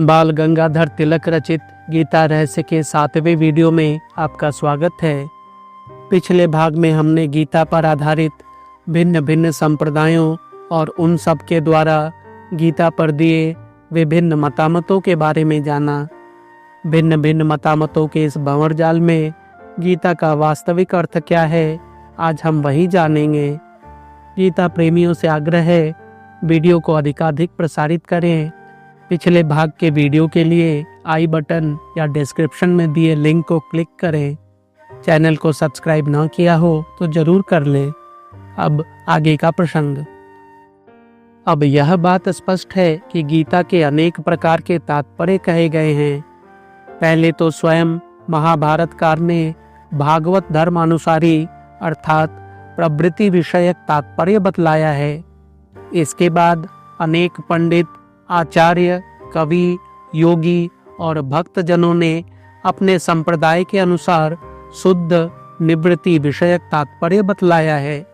बाल गंगाधर तिलक रचित गीता रहस्य के 7वें वीडियो में आपका स्वागत है। पिछले भाग में हमने गीता पर आधारित भिन्न भिन्न संप्रदायों और उन सब के द्वारा गीता पर दिए विभिन्न मतामतों के बारे में जाना। भिन्न भिन्न मतामतों के इस भंवर जाल में गीता का वास्तविक अर्थ क्या है, आज हम वही जानेंगे। गीता प्रेमियों से आग्रह है, वीडियो को अधिकाधिक प्रसारित करें। पिछले भाग के वीडियो के लिए आई बटन या डिस्क्रिप्शन में दिए लिंक को क्लिक करें। चैनल को सब्सक्राइब न किया हो तो जरूर कर लें। अब आगे का प्रसंग। अब यह बात स्पष्ट है कि गीता के अनेक प्रकार के तात्पर्य कहे गए हैं। पहले तो स्वयं महाभारतकार ने भागवत धर्मानुसारी अर्थात प्रवृत्ति विषयक तात्पर्य बतलाया है। इसके बाद अनेक पंडित, आचार्य, कवि, योगी और भक्तजनों ने अपने संप्रदाय के अनुसार शुद्ध निवृत्ति विषयक तात्पर्य बतलाया है।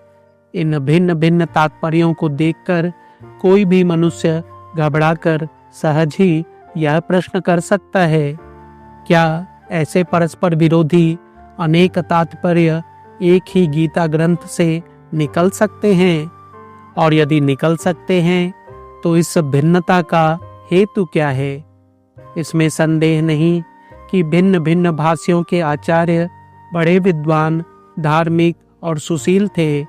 इन भिन्न भिन्न तात्पर्यों को देखकर कोई भी मनुष्य घबराकर सहज ही यह प्रश्न कर सकता है, क्या ऐसे परस्पर विरोधी अनेक तात्पर्य एक ही गीता ग्रंथ से निकल सकते हैं? और यदि निकल सकते हैं तो इस भिन्नता का हेतु क्या है? इसमें संदेह नहीं कि भिन्न भिन्न भाषियों के आचार्य बड़े विद्वान, धार्मिक और सुशील थे।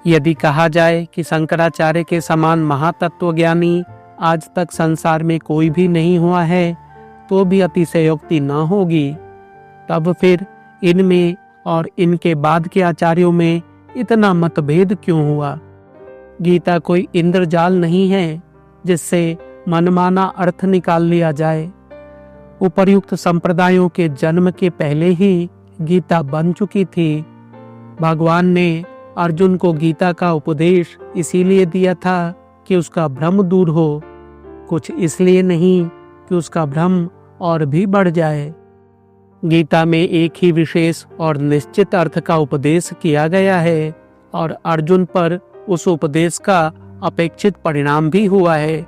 यदि कहा जाए कि शंकराचार्य के समान महातत्वज्ञानी आज तक संसार में कोई भी नहीं हुआ है तो भी अतिशयोक्ति न होगी। तब फिर इनमें और इनके बाद के आचार्यों में इतना मतभेद क्यों हुआ? गीता कोई इंद्रजाल नहीं है जिससे मनमाना अर्थ निकाल लिया जाए। उपर्युक्त संप्रदायों के जन्म के पहले ही गीता बन चुकी थी। भगवान ने अर्जुन को गीता का उपदेश इसीलिए दिया था कि उसका भ्रम दूर हो, कुछ इसलिए नहीं कि उसका भ्रम और भी बढ़ जाए। गीता में एक ही विशेष और निश्चित अर्थ का उपदेश किया गया है और अर्जुन पर उस उपदेश का अपेक्षित परिणाम भी हुआ है।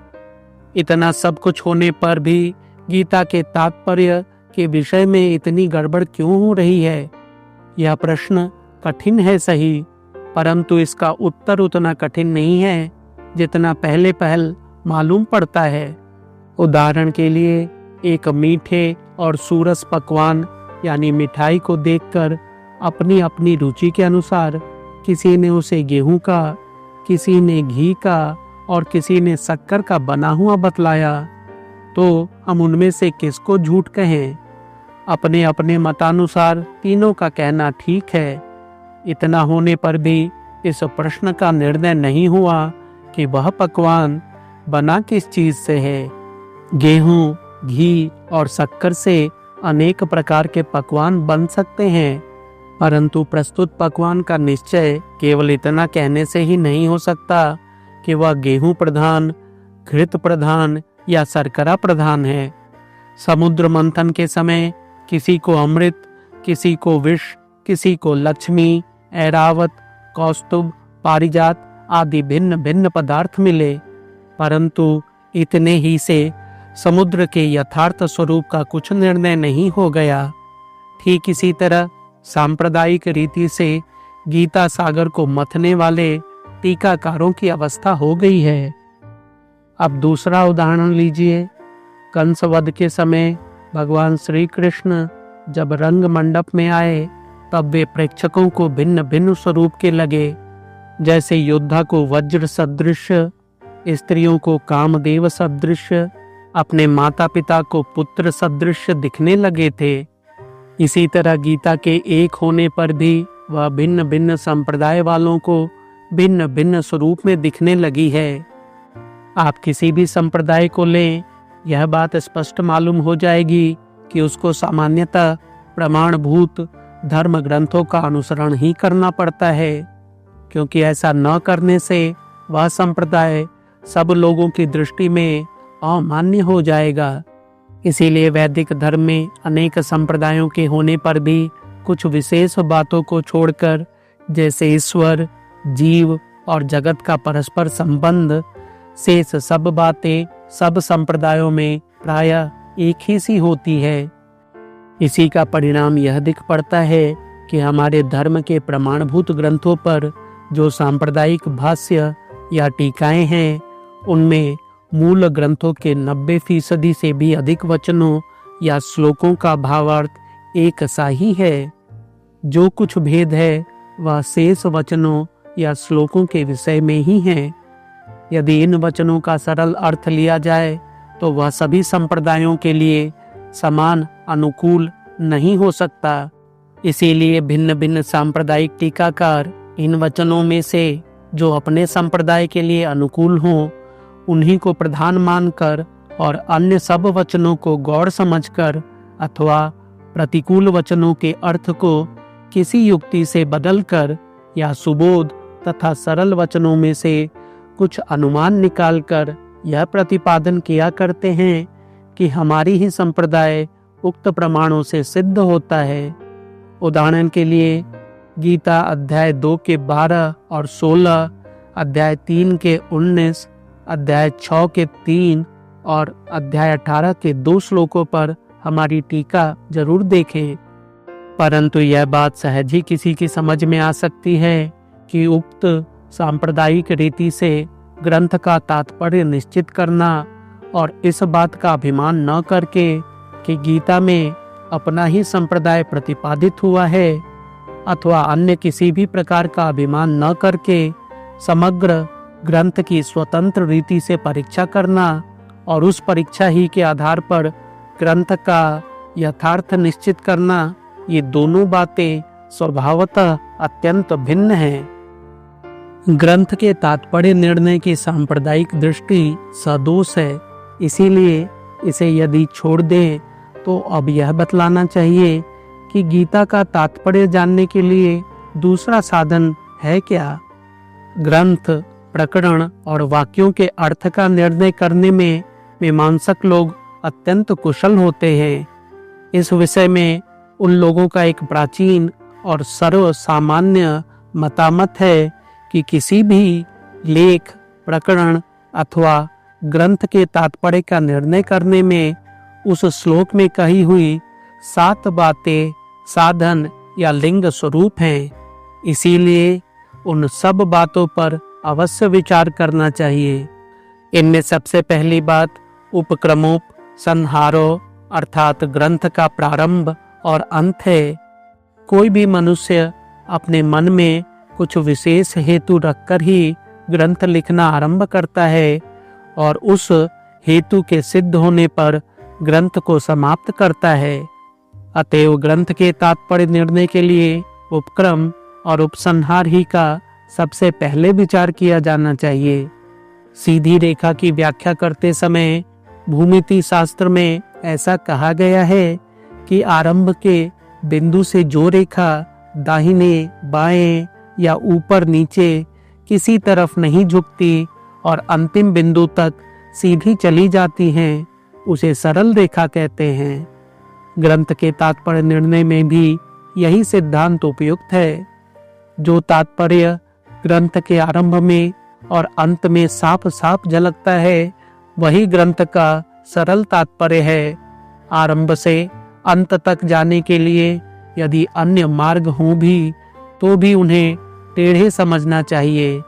इतना सब कुछ होने पर भी गीता के तात्पर्य के विषय में इतनी गड़बड़ क्यों हो रही है? यह प्रश्न कठिन है सही, परंतु इसका उत्तर उतना कठिन नहीं है जितना पहले पहल मालूम पड़ता है। उदाहरण के लिए एक मीठे और सूरस पकवान यानी मिठाई को देखकर अपनी अपनी रुचि के अनुसार किसी ने उसे गेहूं का, किसी ने घी का और किसी ने शक्कर का बना हुआ बतलाया, तो हम उनमें से किसको झूठ कहें? अपने अपने मतानुसार तीनों का कहना ठीक है। इतना होने पर भी इस प्रश्न का निर्णय नहीं हुआ कि वह पकवान बना किस चीज से है। गेहूं, घी और शक्कर से अनेक प्रकार के पकवान बन सकते हैं, परंतु प्रस्तुत पकवान का निश्चय केवल इतना कहने से ही नहीं हो सकता कि वह गेहूं प्रधान, घृत प्रधान या शर्करा प्रधान है। समुद्र मंथन के समय किसी को अमृत, किसी को विष, किसी को लक्ष्मी, ऐरावत, कौस्तुभ, पारिजात आदि भिन्न भिन्न पदार्थ मिले, परंतु इतने ही से समुद्र के यथार्थ स्वरूप का कुछ निर्णय नहीं हो गया। ठीक इसी तरह सांप्रदायिक रीति से गीता सागर को मथने वाले टीकाकारों की अवस्था हो गई है। अब दूसरा उदाहरण लीजिए। कंस वध के समय भगवान श्री कृष्ण जब रंग मंडप में आए तब वे प्रेक्षकों को भिन्न भिन्न स्वरूप के लगे। जैसे योद्धा को वज्र सदृश, स्त्रियों को कामदेव सदृश, अपने माता पिता को पुत्र सदृश दिखने लगे थे। इसी तरह गीता के एक होने पर भी वह भिन्न भिन्न संप्रदाय वालों को भिन्न भिन्न स्वरूप में दिखने लगी है। आप किसी भी संप्रदाय को लें, यह बात स्पष्ट मालूम हो जाएगी कि उसको सामान्यतः प्रमाणभूत धर्म ग्रंथों का अनुसरण ही करना पड़ता है, क्योंकि ऐसा न करने से वह संप्रदाय सब लोगों की दृष्टि में अमान्य हो जाएगा। इसीलिए वैदिक धर्म में अनेक संप्रदायों के होने पर भी कुछ विशेष बातों को छोड़कर, जैसे ईश्वर, जीव और जगत का परस्पर संबंध, शेष सब बातें सब संप्रदायों में प्रायः एक ही सी होती है। इसी का परिणाम यह दिख पड़ता है कि हमारे धर्म के प्रमाणभूत ग्रंथों पर जो सांप्रदायिक भाष्य या टीकाएं हैं, उनमें मूल ग्रंथों के 90% से भी अधिक वचनों या श्लोकों का भावार्थ एक सा ही है। जो कुछ भेद है वह शेष वचनों या श्लोकों के विषय में ही है। यदि इन वचनों का सरल अर्थ लिया जाए तो वह सभी संप्रदायों के लिए समान अनुकूल नहीं हो सकता। इसीलिए भिन्न भिन्न सांप्रदायिक टीकाकार इन वचनों में से जो अपने संप्रदाय के लिए अनुकूल हों उन्हीं को प्रधान मानकर और अन्य सब वचनों को गौड़ समझकर अथवा प्रतिकूल वचनों के अर्थ को किसी युक्ति से बदलकर या सुबोध तथा सरल वचनों में से कुछ अनुमान निकालकर यह प्रतिपादन किया करते हैं कि हमारी ही संप्रदाय उक्त प्रमाणों से सिद्ध होता है। उदाहरण के लिए गीता अध्याय 2 के 12 और 16, अध्याय 3 के 19, अध्याय 6 के 3 और अध्याय 18 के 2 श्लोकों पर हमारी टीका जरूर देखें। परंतु यह बात सहज ही किसी की समझ में आ सकती है कि उक्त सांप्रदायिक रीति से ग्रंथ का तात्पर्य निश्चित करना और इस बात का अभिमान न करके कि गीता में अपना ही संप्रदाय प्रतिपादित हुआ है अथवा अन्य किसी भी प्रकार का अभिमान न करके समग्र ग्रंथ की स्वतंत्र रीति से परीक्षा करना और उस परीक्षा ही के आधार पर ग्रंथ का यथार्थ निश्चित करना, ये दोनों बातें स्वभावतः अत्यंत भिन्न हैं। ग्रंथ के तात्पर्य निर्णय की सांप्रदायिक दृष्टि सदोष है, इसीलिए इसे यदि छोड़ दें तो अब यह बतलाना चाहिए कि गीता का तात्पर्य जानने के लिए दूसरा साधन है क्या। ग्रंथ, प्रकरण और वाक्यों के अर्थ का निर्णय करने में मीमांसक लोग अत्यंत कुशल होते हैं। इस विषय में उन लोगों का एक प्राचीन और सर्व सामान्य मतामत है कि किसी भी लेख, प्रकरण अथवा ग्रंथ के तात्पर्य का निर्णय करने में उस श्लोक में कही हुई 7 बातें साधन या लिंग स्वरूप हैं। इसीलिए उन सब बातों पर अवश्य विचार करना चाहिए। इनमें सबसे पहली बात उपक्रमोपसंहारो अर्थात ग्रंथ का प्रारंभ और अंत है। कोई भी मनुष्य अपने मन में कुछ विशेष हेतु रखकर ही ग्रंथ लिखना आरंभ करता है और उस हेतु के सिद्ध होने पर ग्रंथ को समाप्त करता है। अतएव ग्रंथ के तात्पर्य निर्णय के लिए उपक्रम और उपसंहार ही का सबसे पहले विचार किया जाना चाहिए। सीधी रेखा की व्याख्या करते समय भूमिति शास्त्र में ऐसा कहा गया है कि आरंभ के बिंदु से जो रेखा दाहिने बाएं या ऊपर नीचे किसी तरफ नहीं झुकती और अंतिम बिंदु तक सीधी चली जाती हैं, उसे सरल रेखा कहते हैं। ग्रंथ के तात्पर्य निर्णय में भी यही सिद्धांत उपयुक्त है। जो तात्पर्य ग्रंथ के आरंभ में और अंत में साफ साफ झलकता है वही ग्रंथ का सरल तात्पर्य है। आरंभ से अंत तक जाने के लिए यदि अन्य मार्ग हों भी तो भी उन्हें टेढ़े समझना चाहिए।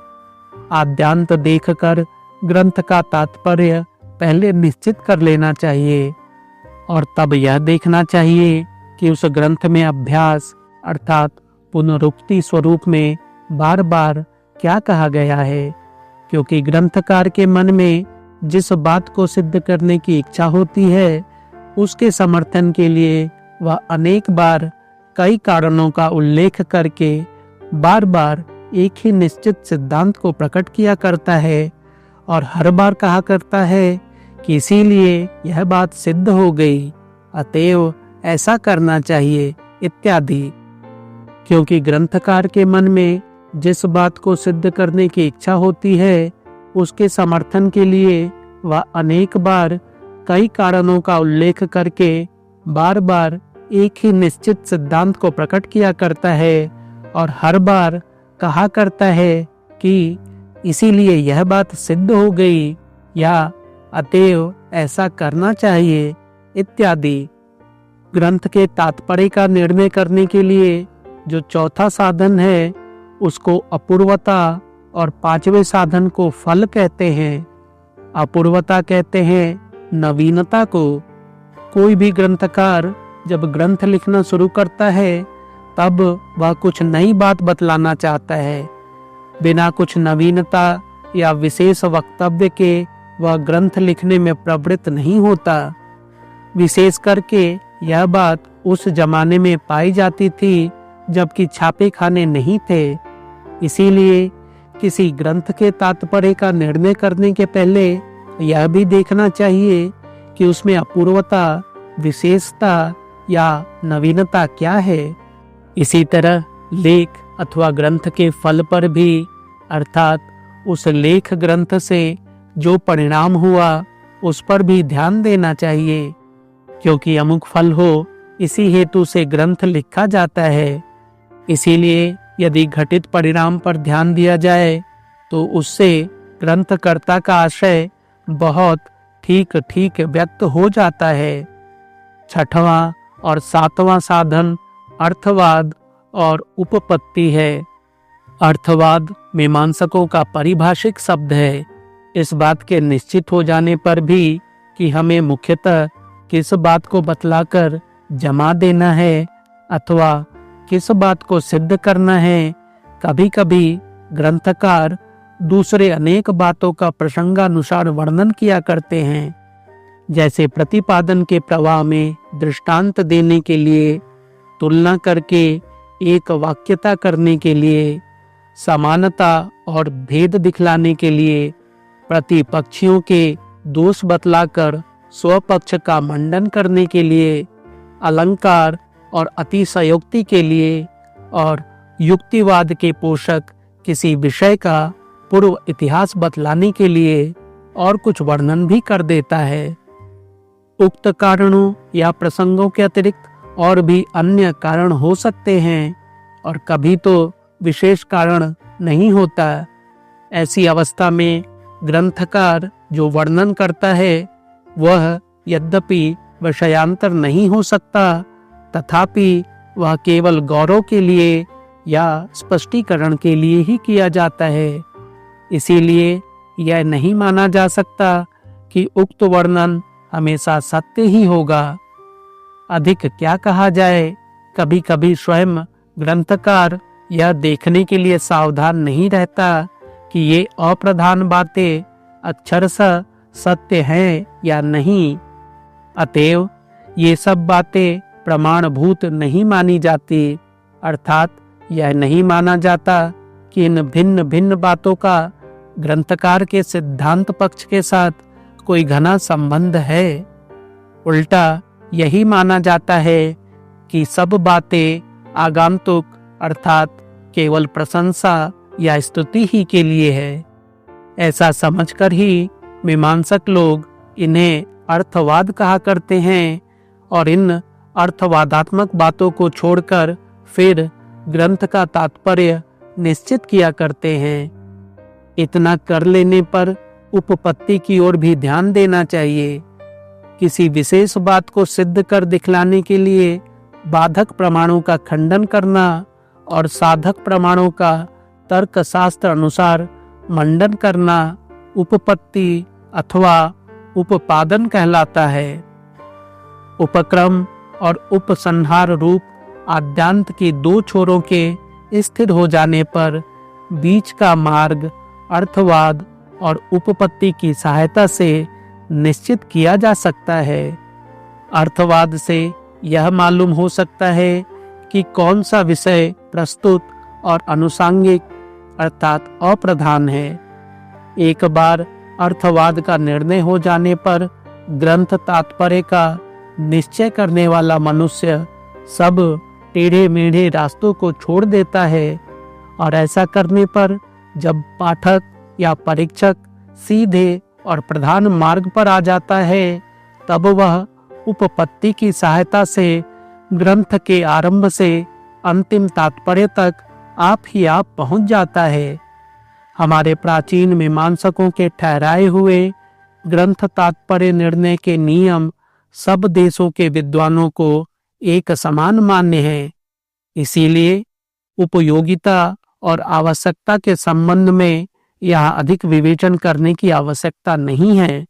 आद्यांत देखकर ग्रंथ का तात्पर्य पहले निश्चित कर लेना चाहिए और तब यह देखना चाहिए कि उस ग्रंथ में अभ्यास अर्थात पुनरुक्ति स्वरूप में बार बार क्या कहा गया है, क्योंकि ग्रंथकार के मन में जिस बात को सिद्ध करने की इच्छा होती है उसके समर्थन के लिए वह अनेक बार कई कारणों का उल्लेख करके बार बार एक ही निश्चित सिद्धांत को प्रकट किया करता है और हर बार कहा करता है कि इसीलिए यह बात सिद्ध हो गई, अतएव ऐसा करना चाहिए इत्यादि। क्योंकि ग्रंथकार के मन में जिस बात को सिद्ध करने की इच्छा होती है उसके समर्थन के लिए वह अनेक बार कई कारणों का उल्लेख करके बार बार एक ही निश्चित सिद्धांत को प्रकट किया करता है और हर बार कहा करता है कि इसीलिए यह बात सिद्ध हो गई या अतएव ऐसा करना चाहिए इत्यादि। ग्रंथ के तात्पर्य का निर्णय करने के लिए जो चौथा साधन है उसको अपूर्वता और पांचवें साधन को फल कहते हैं। अपूर्वता कहते हैं नवीनता को। कोई भी ग्रंथकार जब ग्रंथ लिखना शुरू करता है तब वह कुछ नई बात बतलाना चाहता है। बिना कुछ नवीनता या विशेष वक्तव्य के वह ग्रंथ लिखने में प्रवृत्त नहीं होता। विशेष करके यह बात उस जमाने में पाई जाती थी जबकि छापे खाने नहीं थे। इसीलिए किसी ग्रंथ के तात्पर्य का निर्णय करने के पहले यह भी देखना चाहिए कि उसमें अपूर्वता, विशेषता या नवीनता क्या है। इसी तरह लेख अथवा ग्रंथ के फल पर भी, अर्थात उस लेख ग्रंथ से जो परिणाम हुआ उस पर भी ध्यान देना चाहिए, क्योंकि अमुक फल हो इसी हेतु से ग्रंथ लिखा जाता है। इसीलिए यदि घटित परिणाम पर ध्यान दिया जाए तो उससे ग्रंथकर्ता का आशय बहुत ठीक ठीक व्यक्त हो जाता है। छठवां और सातवां साधन अर्थवाद और उपपत्ति है। अर्थवाद मीमांसकों का पारिभाषिक शब्द है। इस बात के निश्चित हो जाने पर भी कि हमें मुख्यतः किस बात को बतलाकर जमा देना है अथवा किस बात को सिद्ध करना है, कभी कभी ग्रंथकार दूसरे अनेक बातों का प्रसंगानुसार वर्णन किया करते हैं। जैसे प्रतिपादन के प्रवाह में दृष्टांत देने के लिए, तुलना करके एक वाक्यता करने के लिए, समानता और भेद दिखलाने के लिए, प्रतिपक्षियों के दोष बतलाकर स्वपक्ष का मंडन करने के लिए, अलंकार और अतिशयोक्ति के लिए और युक्तिवाद के पोषक किसी विषय का पूर्व इतिहास बतलाने के लिए और कुछ वर्णन भी कर देता है। उक्त कारणों या प्रसंगों के अतिरिक्त और भी अन्य कारण हो सकते हैं और कभी तो विशेष कारण नहीं होता। ऐसी अवस्था में ग्रंथकार जो वर्णन करता है वह यद्यपि विषयांतर नहीं हो सकता, तथापि वह केवल गौरव के लिए या स्पष्टीकरण के लिए ही किया जाता है। इसीलिए यह नहीं माना जा सकता कि उक्त वर्णन हमेशा सत्य ही होगा। अधिक क्या कहा जाए, कभी कभी स्वयं ग्रंथकार यह देखने के लिए सावधान नहीं रहता कि ये अप्रधान बातें अक्षरशः सत्य हैं या नहीं। अतएव ये सब बातें प्रमाणभूत नहीं मानी जाती, अर्थात यह नहीं माना जाता कि इन भिन्न भिन्न बातों का ग्रंथकार के सिद्धांत पक्ष के साथ कोई घना संबंध है। उल्टा यही माना जाता है कि सब बातें आगंतुक अर्थात केवल प्रशंसा या स्तुति ही के लिए है। ऐसा समझकर ही मीमांसक लोग इन्हें अर्थवाद कहा करते हैं और इन अर्थवादात्मक बातों को छोड़कर फिर ग्रंथ का तात्पर्य निश्चित किया करते हैं। इतना कर लेने पर उपपत्ति की ओर भी ध्यान देना चाहिए। किसी विशेष बात को सिद्ध कर दिखलाने के लिए बाधक प्रमाणों का खंडन करना और साधक प्रमाणों का तर्कशास्त्र अनुसार मंडन करना उपपत्ति अथवा उपपादन कहलाता है। उपक्रम और उपसंहार रूप आद्यांत के दो छोरों के स्थिर हो जाने पर बीच का मार्ग अर्थवाद और उपपत्ति की सहायता से निश्चित किया जा सकता है। अर्थवाद से यह मालूम हो सकता है कि कौन सा विषय प्रस्तुत और अनुसांगिक अर्थात अप्रधान है। एक बार अर्थवाद का निर्णय हो जाने पर ग्रंथ तात्पर्य का निश्चय करने वाला मनुष्य सब टेढ़े मेढ़े रास्तों को छोड़ देता है और ऐसा करने पर जब पाठक या परीक्षक सीधे और प्रधान मार्ग पर आ जाता है तब वह उपपत्ति की सहायता से ग्रंथ के आरंभ से अंतिम तात्पर्य तक आप ही आप पहुंच जाता है। हमारे प्राचीन मीमांसकों के ठहराए हुए ग्रंथ तात्पर्य निर्णय के नियम सब देशों के विद्वानों को एक समान मान्य है। इसीलिए उपयोगिता और आवश्यकता के संबंध में यह अधिक विवेचन करने की आवश्यकता नहीं है।